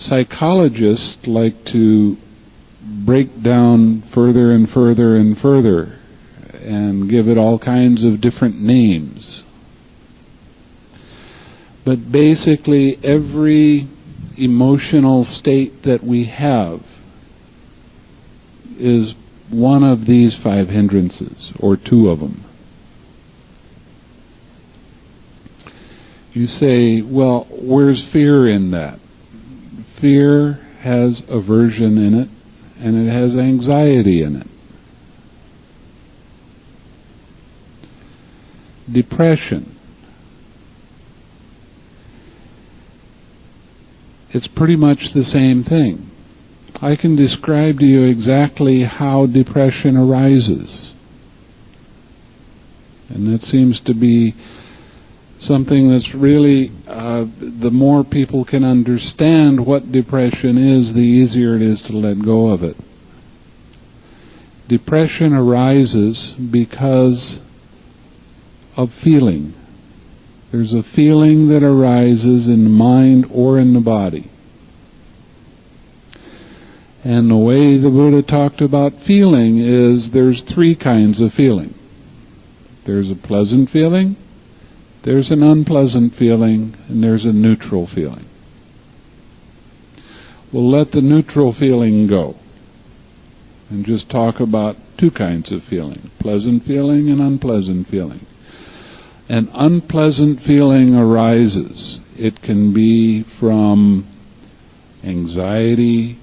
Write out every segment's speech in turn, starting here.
psychologists like to break down further and further and further and give it all kinds of different names. But basically every emotional state that we have is one of these 5 hindrances, or 2 of them. You say, well, where's fear in that? Fear has aversion in it, and it has anxiety in it. Depression. It's pretty much the same thing. I can describe to you exactly how depression arises. And that seems to be something that's really, the more people can understand what depression is, the easier it is to let go of it. Depression arises because of feeling. There's a feeling that arises in the mind or in the body. And the way the Buddha talked about feeling is there's 3 kinds of feeling. There's a pleasant feeling, there's an unpleasant feeling, and there's a neutral feeling. We'll let the neutral feeling go and just talk about 2 kinds of feeling, pleasant feeling and unpleasant feeling. An unpleasant feeling arises. It can be from anxiety.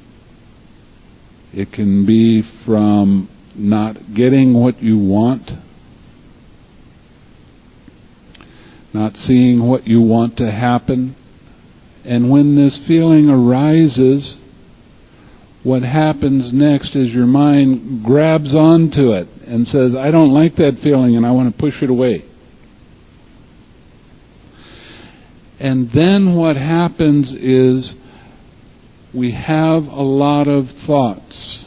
It can be from not getting what you want, not seeing what you want to happen. And when this feeling arises, what happens next is your mind grabs onto it and says, I don't like that feeling and I want to push it away. And then what happens is we have a lot of thoughts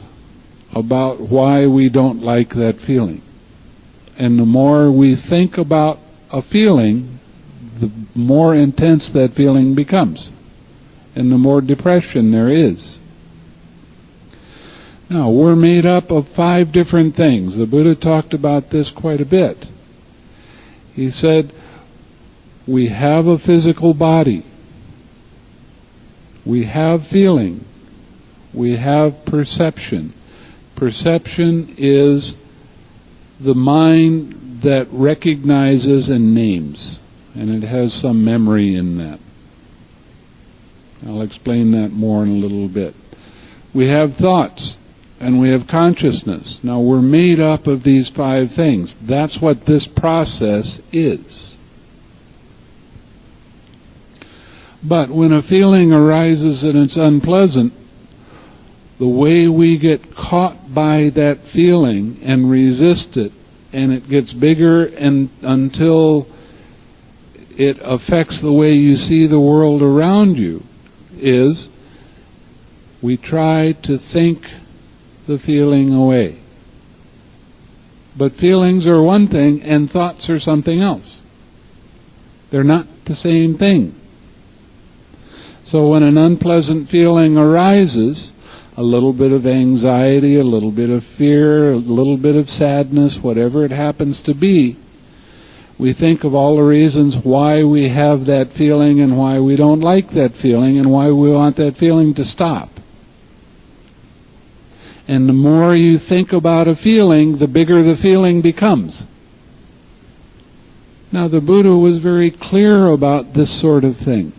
about why we don't like that feeling. And the more we think about a feeling, the more intense that feeling becomes, and the more depression there is. Now, we're made up of 5 different things. The Buddha talked about this quite a bit. He said, we have a physical body. We have feeling. We have perception. Perception is the mind that recognizes and names, and it has some memory in that. I'll explain that more in a little bit. We have thoughts, and we have consciousness. Now, we're made up of these 5 things. That's what this process is. But when a feeling arises and it's unpleasant, the way we get caught by that feeling and resist it, and it gets bigger and until it affects the way you see the world around you, is we try to think the feeling away. But feelings are one thing and thoughts are something else. They're not the same thing. So when an unpleasant feeling arises, a little bit of anxiety, a little bit of fear, a little bit of sadness, whatever it happens to be, we think of all the reasons why we have that feeling and why we don't like that feeling and why we want that feeling to stop. And the more you think about a feeling, the bigger the feeling becomes. Now, the Buddha was very clear about this sort of thing.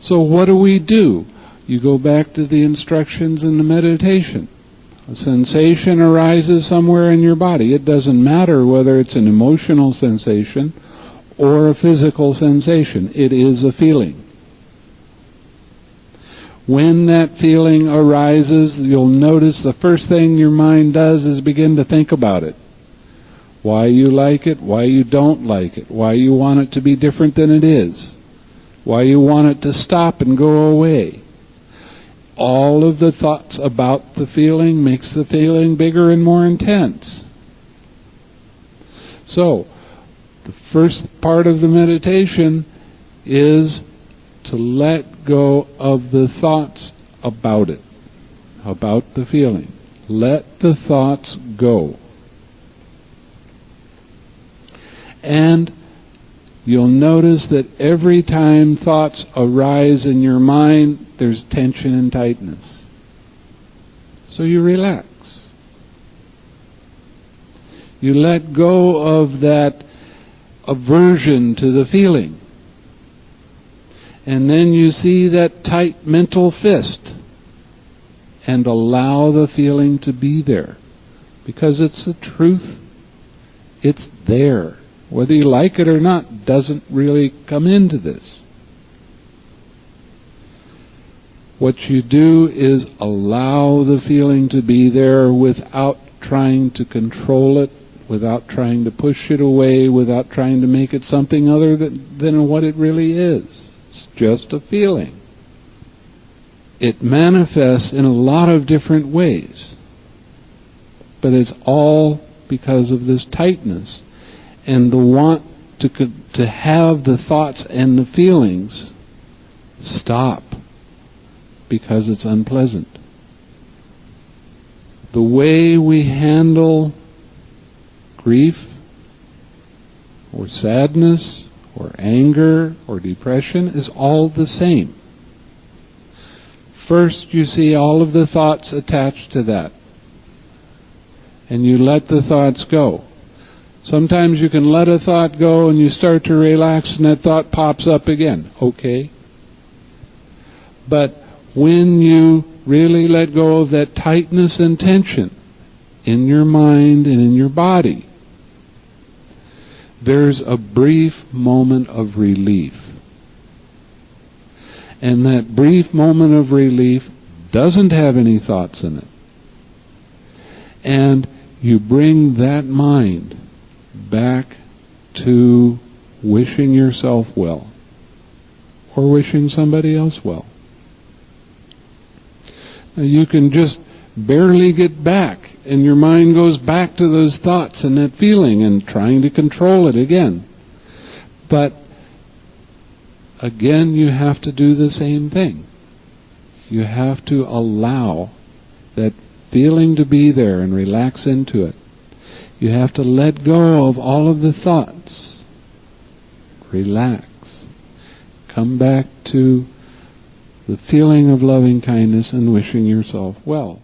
So what do? You go back to the instructions in the meditation. A sensation arises somewhere in your body. It doesn't matter whether it's an emotional sensation or a physical sensation. It is a feeling. When that feeling arises, you'll notice the first thing your mind does is begin to think about it. Why you like it, why you don't like it, why you want it to be different than it is, why you want it to stop and go away. All of the thoughts about the feeling makes the feeling bigger and more intense. So, the first part of the meditation is to let go of the thoughts about it, about the feeling. Let the thoughts go. And you'll notice that every time thoughts arise in your mind, there's tension and tightness. So you relax. You let go of that aversion to the feeling. And then you see that tight mental fist and allow the feeling to be there. Because it's the truth. It's there. Whether you like it or not doesn't really come into this. What you do is allow the feeling to be there without trying to control it, without trying to push it away, without trying to make it something other than what it really is. It's just a feeling. It manifests in a lot of different ways, but it's all because of this tightness and the want to have the thoughts and the feelings stop because it's unpleasant. The way we handle grief or sadness or anger or depression is all the same. First, you see all of the thoughts attached to that, and you let the thoughts go. Sometimes you can let a thought go and you start to relax and that thought pops up again. Okay. But when you really let go of that tightness and tension in your mind and in your body, there's a brief moment of relief. And that brief moment of relief doesn't have any thoughts in it. And you bring that mind back to wishing yourself well or wishing somebody else well. Now you can just barely get back, and your mind goes back to those thoughts and that feeling and trying to control it again. But again, you have to do the same thing. You have to allow that feeling to be there and relax into it. You have to let go of all of the thoughts. Relax. Come back to the feeling of loving kindness and wishing yourself well.